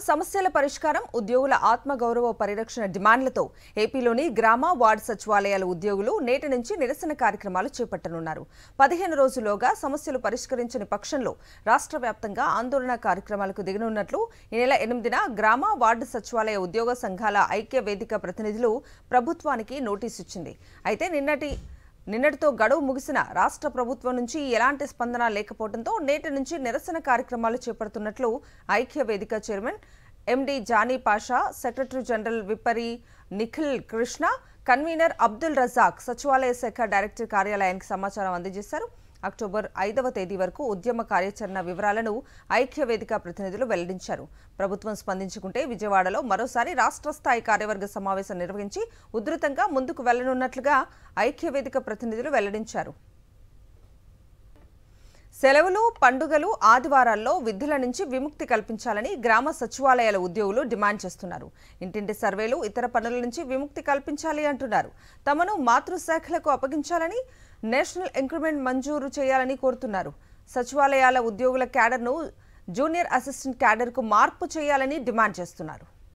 సమస్యల పరిష్కారం, ఉద్యోగుల ఆత్మగౌరవ పరిరక్షణ డిమాండ్లతో ఏపీలోని గ్రామ వార్డు సచివాలయాల ఉద్యోగులు నేటి నుంచి నిరసన కార్యక్రమాలు చేపట్టనున్నారు. 15 రోజుల్లోగా సమస్యలు పరిష్కరించని పక్షంలో రాష్ట్ర వ్యాప్తంగా ఆందోళన కార్యక్రమాలకు దిగనున్నట్లు ఈ నెల 8న గ్రామ వార్డు సచివాలయ ఉద్యోగ సంఘాల ఐక్య వేదిక ప్రతినిధులు ప్రభుత్వానికి నోటీసు ఇచ్చింది. అయితే నిన్నటితో గడువు ముగిసిన రాష్ట్ర ప్రభుత్వం నుంచి ఎలాంటి స్పందన లేకపోవడంతో నేటి నుంచి నిరసన కార్యక్రమాలు చేపడుతున్నట్లు ఐక్య వేదిక chairman MD Jani Pasha, secretary general Vippari Nikhil Krishna, convener Abdul Razak సచివాలయ శాఖ డైరెక్టర్ కార్యాలయానికి సమాచారం అందజేశారు. అక్టోబర్ 5వ తేదీ వరకు ఉద్యమ కార్యాచరణ వివరాలను ఐక్య వేదిక ప్రతినిధులు వెల్లడించారు. ప్రభుత్వం స్పందించుకుంటే విజయవాడలో మరోసారి రాష్ట్ర స్థాయి కార్యవర్గ సమావేశం నిర్వహించి ఉధృతంగా ముందుకు వెళ్లనున్నట్లుగా ఐక్య వేదిక ప్రతినిధులు వెల్లడించారు. సెలవులు, పండుగలు, ఆదివారాల్లో విధుల నుంచి విముక్తి కల్పించాలని గ్రామ సచివాలయాల ఉద్యోగులు డిమాండ్ చేస్తున్నారు. ఇంటింటి సర్వేలు, ఇతర పనుల నుంచి విముక్తి కల్పించాలి అంటున్నారు. తమను మాతృశాఖలకు అప్పగించాలని, నేషనల్ ఇంక్రిమెంట్ మంజూరు చేయాలని కోరుతున్నారు. సచివాలయాల ఉద్యోగుల క్యాడర్ను జూనియర్ అసిస్టెంట్ క్యాడర్కు మార్పు చేయాలని డిమాండ్ చేస్తున్నారు.